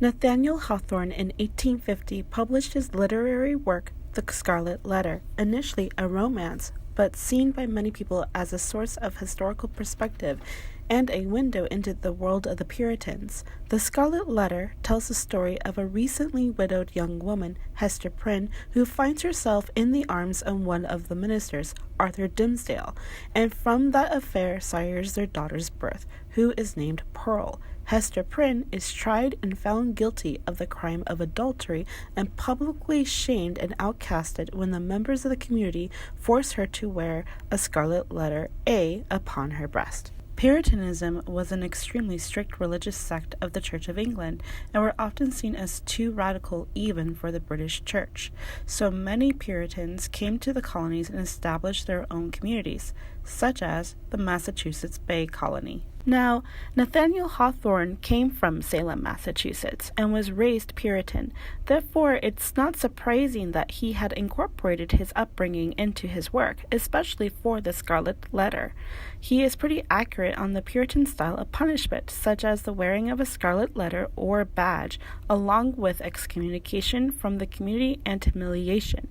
Nathaniel Hawthorne in 1850 published his literary work, The Scarlet Letter, initially a romance, but seen by many people as a source of historical perspective and a window into the world of the Puritans. The Scarlet Letter tells the story of a recently widowed young woman, Hester Prynne, who finds herself in the arms of one of the ministers, Arthur Dimmesdale, and from that affair sires their daughter's birth, who is named Pearl. Hester Prynne is tried and found guilty of the crime of adultery and publicly shamed and outcasted when the members of the community force her to wear a scarlet letter A upon her breast. Puritanism was an extremely strict religious sect of the Church of England and were often seen as too radical even for the British Church. So many Puritans came to the colonies and established their own communities, such as the Massachusetts Bay Colony. Now, Nathaniel Hawthorne came from Salem, Massachusetts, and was raised Puritan. Therefore, it's not surprising that he had incorporated his upbringing into his work, especially for the Scarlet Letter. He is pretty accurate on the Puritan style of punishment, such as the wearing of a scarlet letter or badge, along with excommunication from the community and humiliation.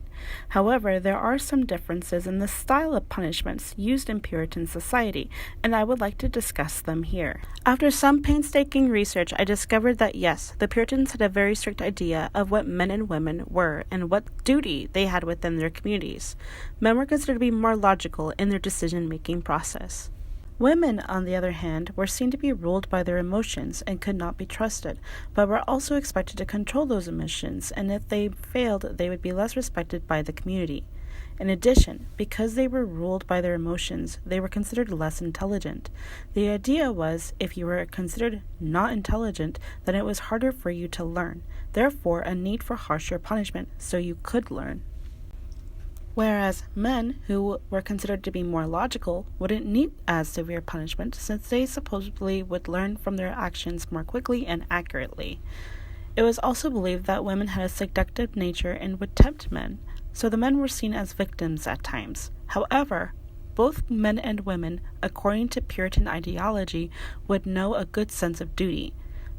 However, there are some differences in the style of punishments used in Puritan society, and I would like to discuss them here. After some painstaking research, I discovered that yes, the Puritans had a very strict idea of what men and women were and what duty they had within their communities. Men were considered to be more logical in their decision-making process. Women, on the other hand, were seen to be ruled by their emotions and could not be trusted, but were also expected to control those emotions, and if they failed, they would be less respected by the community. In addition, because they were ruled by their emotions, they were considered less intelligent. The idea was, if you were considered not intelligent, then it was harder for you to learn, therefore a need for harsher punishment so you could learn. Whereas men, who were considered to be more logical, wouldn't need as severe punishment since they supposedly would learn from their actions more quickly and accurately. It was also believed that women had a seductive nature and would tempt men, so the men were seen as victims at times. However, both men and women, according to Puritan ideology, would know a good sense of duty.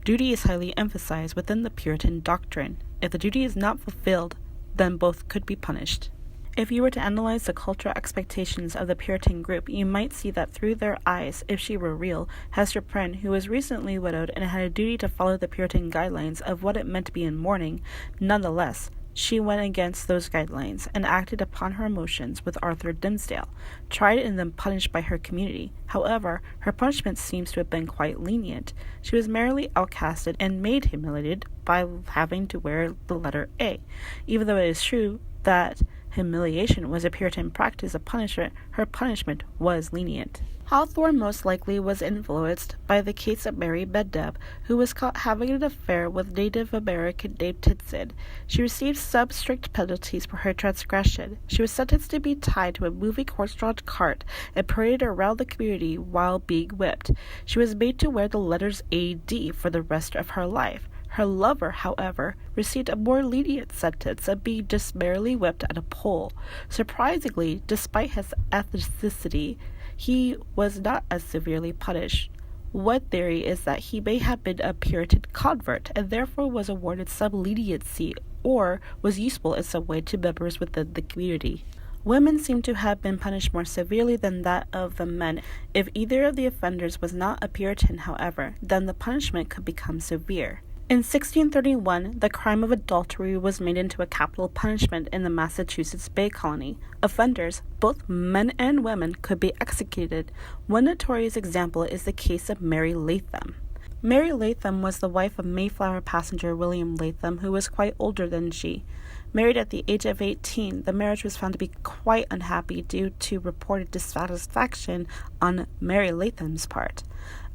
Duty is highly emphasized within the Puritan doctrine. If the duty is not fulfilled, then both could be punished. If you were to analyze the cultural expectations of the Puritan group, you might see that through their eyes, if she were real, Hester Prynne, who was recently widowed and had a duty to follow the Puritan guidelines of what it meant to be in mourning, nonetheless, she went against those guidelines and acted upon her emotions with Arthur Dimmesdale, tried and then punished by her community. However, her punishment seems to have been quite lenient. She was merely outcasted and made humiliated by having to wear the letter A. Even though it is true that humiliation was a Puritan practice of punishment, her punishment was lenient. Hawthorne most likely was influenced by the case of Mary Beddoe, who was caught having an affair with Native American named Tinson. She received some strict penalties for her transgression. She was sentenced to be tied to a moving horse-drawn cart and paraded around the community while being whipped. She was made to wear the letters A.D. for the rest of her life. Her lover, however, received a more lenient sentence of being just merely whipped at a pole. Surprisingly, despite his ethnicity, he was not as severely punished. One theory is that he may have been a Puritan convert and therefore was awarded some leniency or was useful in some way to members within the community. Women seem to have been punished more severely than that of the men. If either of the offenders was not a Puritan, however, then the punishment could become severe. In 1631, the crime of adultery was made into a capital punishment in the Massachusetts Bay Colony. Offenders, both men and women, could be executed. One notorious example is the case of Mary Latham. Mary Latham was the wife of Mayflower passenger William Latham, who was quite older than she. Married at the age of 18, the marriage was found to be quite unhappy due to reported dissatisfaction on Mary Latham's part.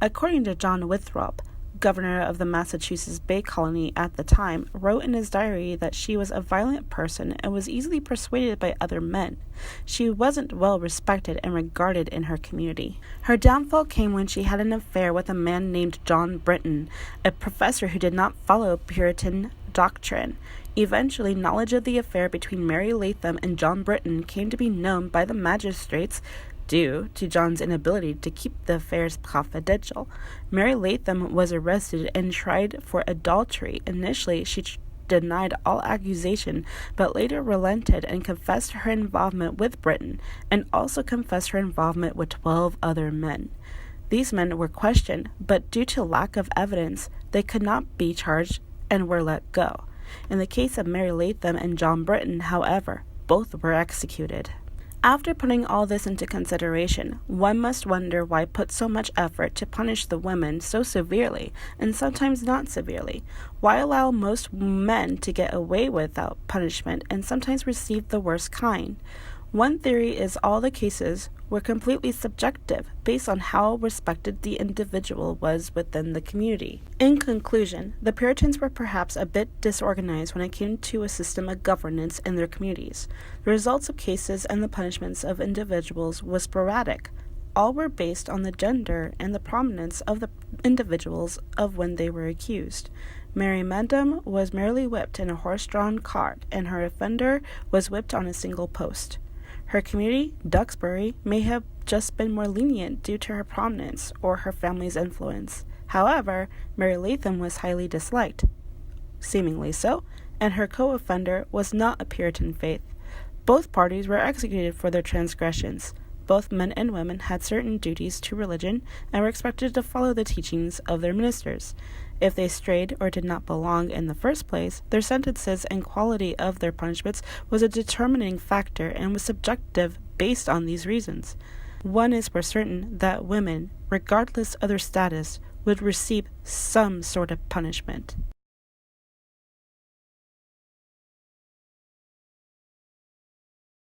According to John Winthrop, governor of the Massachusetts Bay Colony at the time, wrote in his diary that she was a violent person and was easily persuaded by other men. She wasn't well respected and regarded in her community. Her downfall came when she had an affair with a man named John Britton, a professor who did not follow Puritan doctrine. Eventually, knowledge of the affair between Mary Latham and John Britton came to be known by the magistrates Due to John's inability to keep the affairs confidential, Mary Latham was arrested and tried for adultery. Initially, she denied all accusation, but later relented and confessed her involvement with Britton, and also confessed her involvement with 12 other men. These men were questioned, but due to lack of evidence, they could not be charged and were let go. In the case of Mary Latham and John Britton, however, both were executed. After putting all this into consideration, one must wonder why put so much effort to punish the women so severely, and sometimes not severely. Why allow most men to get away without punishment and sometimes receive the worst kind? One theory is all the cases were completely subjective, based on how respected the individual was within the community. In conclusion, the Puritans were perhaps a bit disorganized when it came to a system of governance in their communities. The results of cases and the punishments of individuals was sporadic. All were based on the gender and the prominence of the individuals of when they were accused. Mary Mendham was merely whipped in a horse-drawn cart, and her offender was whipped on a single post. Her community, Duxbury, may have just been more lenient due to her prominence or her family's influence. However, Mary Latham was highly disliked, seemingly so, and her co-offender was not a Puritan faith. Both parties were executed for their transgressions. Both men and women had certain duties to religion and were expected to follow the teachings of their ministers. If they strayed or did not belong in the first place, their sentences and quality of their punishments was a determining factor and was subjective based on these reasons. One is for certain that women, regardless of their status, would receive some sort of punishment.